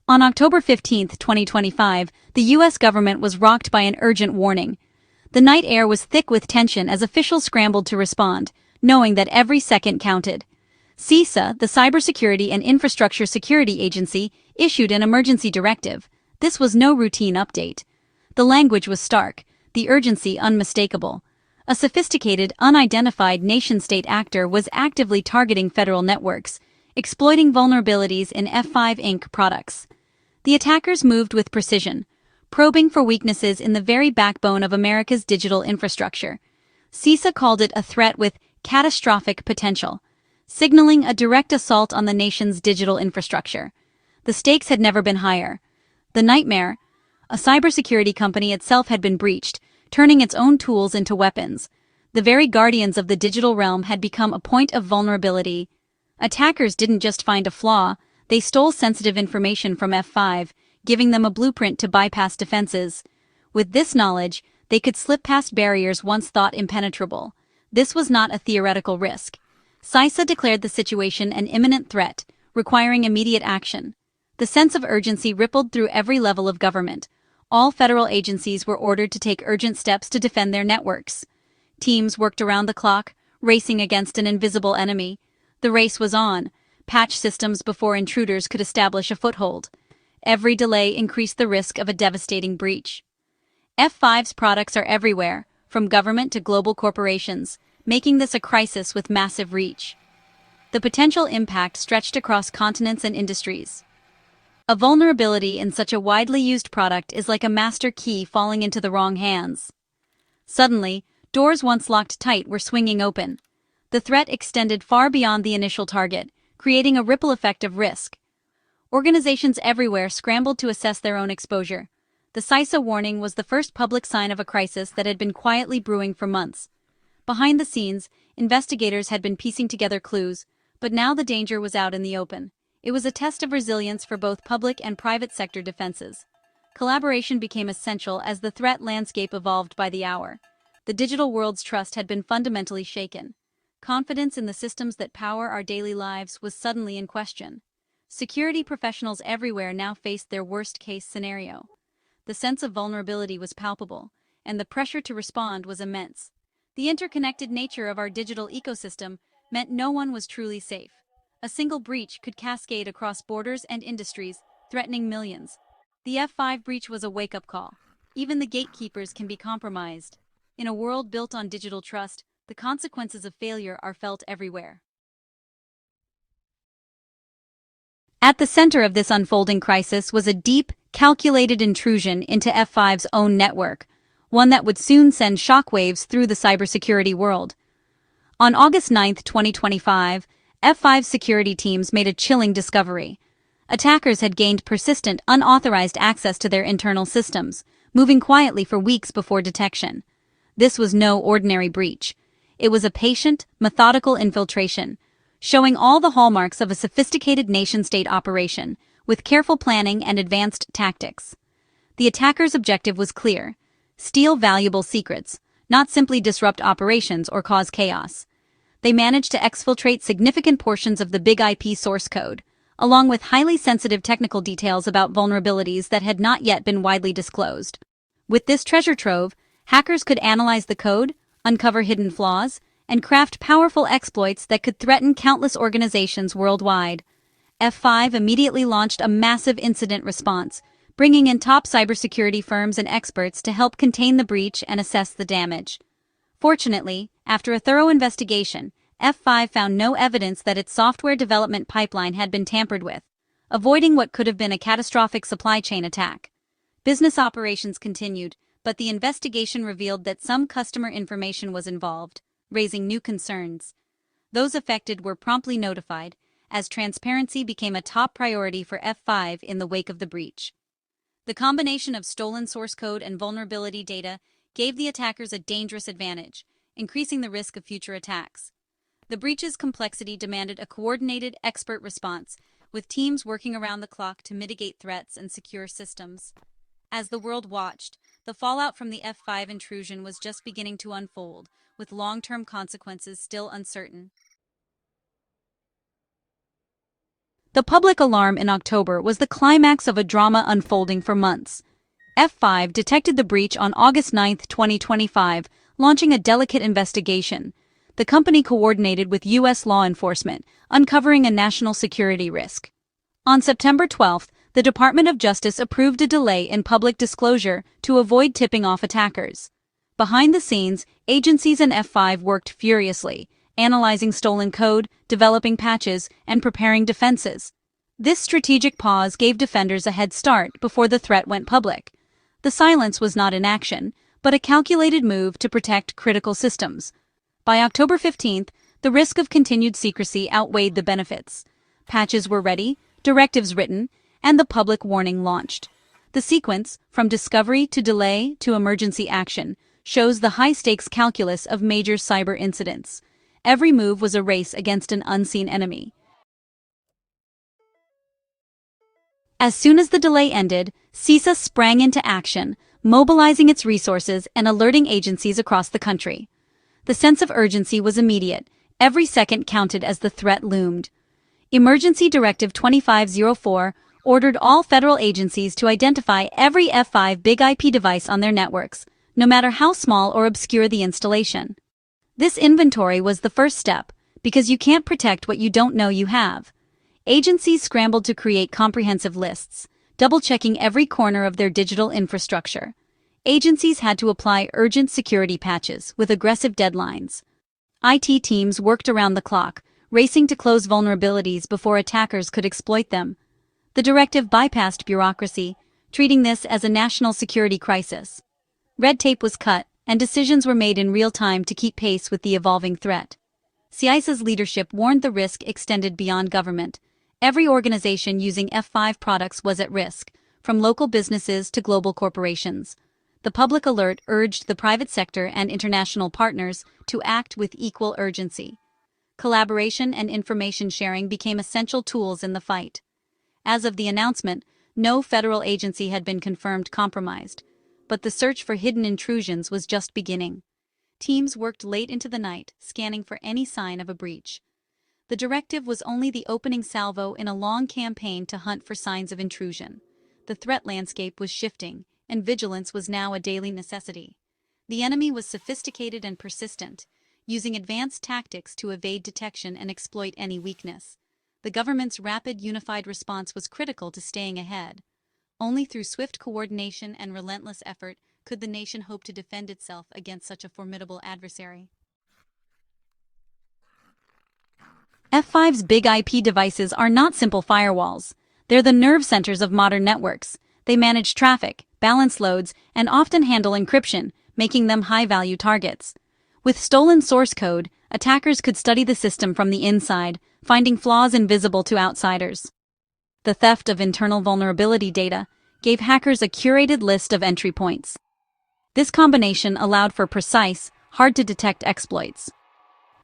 On October 15, 2025, the U.S. government was rocked by an urgent warning. The night air was thick with tension as officials scrambled to respond, knowing that every second counted. CISA, the Cybersecurity and Infrastructure Security Agency, issued an emergency directive. This was no routine update. The language was stark, the urgency unmistakable. A sophisticated, unidentified nation-state actor was actively targeting federal networks, exploiting vulnerabilities in F5 Inc. products. The attackers moved with precision, probing for weaknesses in the very backbone of America's digital infrastructure. CISA called it a threat with catastrophic potential, signaling a direct assault on the nation's digital infrastructure. The stakes had never been higher. The nightmare, a cybersecurity company itself had been breached, turning its own tools into weapons. The very guardians of the digital realm had become a point of vulnerability. Attackers didn't just find a flaw, they stole sensitive information from F5, giving them a blueprint to bypass defenses. With this knowledge, they could slip past barriers once thought impenetrable. This was not a theoretical risk. CISA declared the situation an imminent threat, requiring immediate action. The sense of urgency rippled through every level of government. All federal agencies were ordered to take urgent steps to defend their networks. Teams worked around the clock, racing against an invisible enemy. The race was on. Patch systems before intruders could establish a foothold. Every delay increased the risk of a devastating breach. F5's products are everywhere, from government to global corporations, making this a crisis with massive reach. The potential impact stretched across continents and industries. A vulnerability in such a widely used product is like a master key falling into the wrong hands. Suddenly, doors once locked tight were swinging open. The threat extended far beyond the initial target, creating a ripple effect of risk. Organizations everywhere scrambled to assess their own exposure. The CISA warning was the first public sign of a crisis that had been quietly brewing for months. Behind the scenes, investigators had been piecing together clues, but now the danger was out in the open. It was a test of resilience for both public and private sector defenses. Collaboration became essential as the threat landscape evolved by the hour. The digital world's trust had been fundamentally shaken. Confidence in the systems that power our daily lives was suddenly in question. Security professionals everywhere now faced their worst-case scenario. The sense of vulnerability was palpable, and the pressure to respond was immense. The interconnected nature of our digital ecosystem meant no one was truly safe. A single breach could cascade across borders and industries, threatening millions. The F5 breach was a wake-up call. Even the gatekeepers can be compromised. In a world built on digital trust, the consequences of failure are felt everywhere. At the center of this unfolding crisis was a deep, calculated intrusion into F5's own network, one that would soon send shockwaves through the cybersecurity world. On August 9, 2025, F5 security teams made a chilling discovery. Attackers had gained persistent, unauthorized access to their internal systems, moving quietly for weeks before detection. This was no ordinary breach. It was a patient, methodical infiltration, showing all the hallmarks of a sophisticated nation-state operation, with careful planning and advanced tactics. The attackers' objective was clear: steal valuable secrets, not simply disrupt operations or cause chaos. They managed to exfiltrate significant portions of the big IP source code, along with highly sensitive technical details about vulnerabilities that had not yet been widely disclosed. With this treasure trove, hackers could analyze the code, uncover hidden flaws, and craft powerful exploits that could threaten countless organizations worldwide. F5 immediately launched a massive incident response, bringing in top cybersecurity firms and experts to help contain the breach and assess the damage. Fortunately, after a thorough investigation, F5 found no evidence that its software development pipeline had been tampered with, avoiding what could have been a catastrophic supply chain attack. Business operations continued, but the investigation revealed that some customer information was involved, raising new concerns. Those affected were promptly notified, as transparency became a top priority for F5 in the wake of the breach. The combination of stolen source code and vulnerability data gave the attackers a dangerous advantage, increasing the risk of future attacks. The breach's complexity demanded a coordinated, expert response, with teams working around the clock to mitigate threats and secure systems. As the world watched, the fallout from the F5 intrusion was just beginning to unfold, with long-term consequences still uncertain. The public alarm in October was the climax of a drama unfolding for months. F5 detected the breach on August 9, 2025, launching a delicate investigation. The company coordinated with U.S. law enforcement, uncovering a national security risk. On September 12, the Department of Justice approved a delay in public disclosure to avoid tipping off attackers. Behind the scenes, agencies and F5 worked furiously, analyzing stolen code, developing patches, and preparing defenses. This strategic pause gave defenders a head start before the threat went public. The silence was not inaction, but a calculated move to protect critical systems. By October 15, the risk of continued secrecy outweighed the benefits. Patches were ready, directives written, and the public warning launched. The sequence, from discovery to delay to emergency action, shows the high-stakes calculus of major cyber incidents. Every move was a race against an unseen enemy. As soon as the delay ended, CISA sprang into action, mobilizing its resources and alerting agencies across the country. The sense of urgency was immediate. Every second counted as the threat loomed. Emergency Directive 2504 ordered all federal agencies to identify every F5 big IP device on their networks, no matter how small or obscure the installation. This inventory was the first step, because you can't protect what you don't know you have. Agencies scrambled to create comprehensive lists, double-checking every corner of their digital infrastructure. Agencies had to apply urgent security patches with aggressive deadlines. IT teams worked around the clock, racing to close vulnerabilities before attackers could exploit them. The directive bypassed bureaucracy, treating this as a national security crisis. Red tape was cut, and decisions were made in real time to keep pace with the evolving threat. CISA's leadership warned the risk extended beyond government. Every organization using F5 products was at risk, from local businesses to global corporations. The public alert urged the private sector and international partners to act with equal urgency. Collaboration and information sharing became essential tools in the fight. As of the announcement, no federal agency had been confirmed compromised, but the search for hidden intrusions was just beginning. Teams worked late into the night, scanning for any sign of a breach. The directive was only the opening salvo in a long campaign to hunt for signs of intrusion. The threat landscape was shifting, and vigilance was now a daily necessity. The enemy was sophisticated and persistent, using advanced tactics to evade detection and exploit any weakness. The government's rapid, unified response was critical to staying ahead. Only through swift coordination and relentless effort could the nation hope to defend itself against such a formidable adversary. F5's big IP devices are not simple firewalls. They're the nerve centers of modern networks. They manage traffic, balance loads, and often handle encryption, making them high-value targets. With stolen source code, attackers could study the system from the inside, finding flaws invisible to outsiders. The theft of internal vulnerability data gave hackers a curated list of entry points. This combination allowed for precise, hard-to-detect exploits.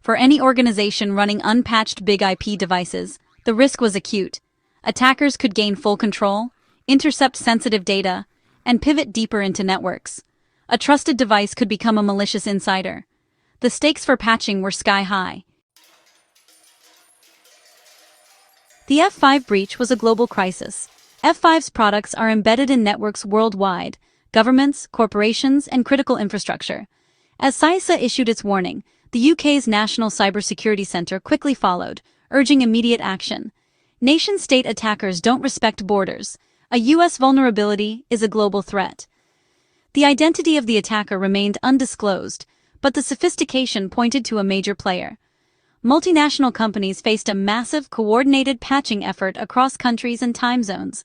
For any organization running unpatched big IP devices, the risk was acute. Attackers could gain full control, intercept sensitive data, and pivot deeper into networks. A trusted device could become a malicious insider. The stakes for patching were sky-high. The F5 breach was a global crisis. F5's products are embedded in networks worldwide, governments, corporations, and critical infrastructure. As CISA issued its warning, the UK's National Cybersecurity Centre quickly followed, urging immediate action. Nation-state attackers don't respect borders. A US vulnerability is a global threat. The identity of the attacker remained undisclosed, but the sophistication pointed to a major player. Multinational companies faced a massive, coordinated patching effort across countries and time zones.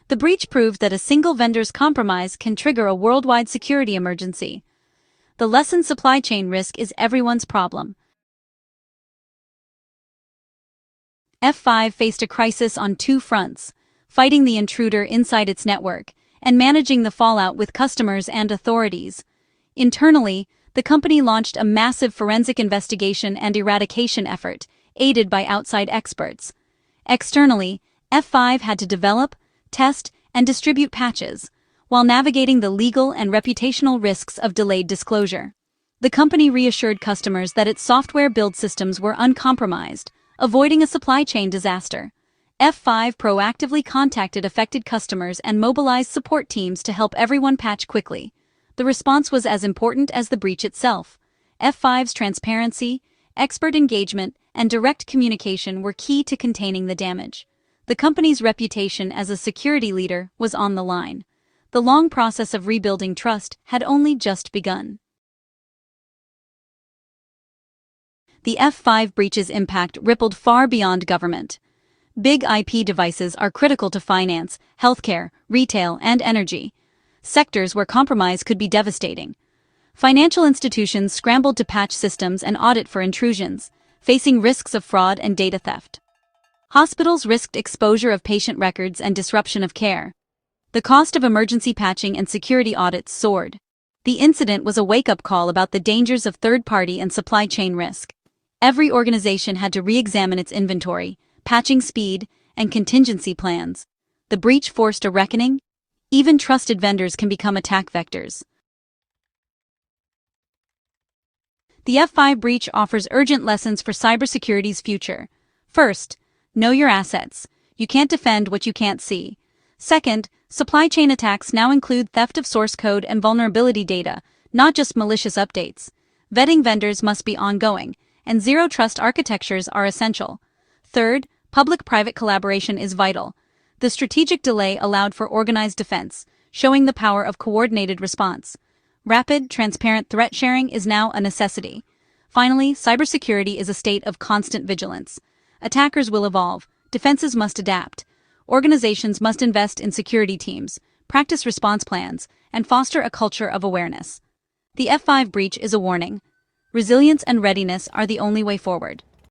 The breach proved that a single vendor's compromise can trigger a worldwide security emergency. The lessened supply chain risk is everyone's problem. F5 faced a crisis on two fronts, fighting the intruder inside its network and managing the fallout with customers and authorities. Internally, the company launched a massive forensic investigation and eradication effort, aided by outside experts. Externally, F5 had to develop, test, and distribute patches, while navigating the legal and reputational risks of delayed disclosure. The company reassured customers that its software build systems were uncompromised, avoiding a supply chain disaster. F5 proactively contacted affected customers and mobilized support teams to help everyone patch quickly. The response was as important as the breach itself. F5's transparency, expert engagement, and direct communication were key to containing the damage. The company's reputation as a security leader was on the line. The long process of rebuilding trust had only just begun. The F5 breach's impact rippled far beyond government. Big IP devices are critical to finance, healthcare, retail, and energy, sectors where compromise could be devastating. Financial institutions scrambled to patch systems and audit for intrusions, facing risks of fraud and data theft. Hospitals risked exposure of patient records and disruption of care. The cost of emergency patching and security audits soared. The incident was a wake-up call about the dangers of third-party and supply chain risk. Every organization had to re-examine its inventory, patching speed, and contingency plans. The breach forced a reckoning. Even trusted vendors can become attack vectors. The F5 breach offers urgent lessons for cybersecurity's future. First, know your assets. You can't defend what you can't see. Second, supply chain attacks now include theft of source code and vulnerability data, not just malicious updates. Vetting vendors must be ongoing, and zero-trust architectures are essential. Third, public-private collaboration is vital. The strategic delay allowed for organized defense, showing the power of coordinated response. Rapid, transparent threat sharing is now a necessity. Finally, cybersecurity is a state of constant vigilance. Attackers will evolve, defenses must adapt. Organizations must invest in security teams, practice response plans, and foster a culture of awareness. The F5 breach is a warning. Resilience and readiness are the only way forward.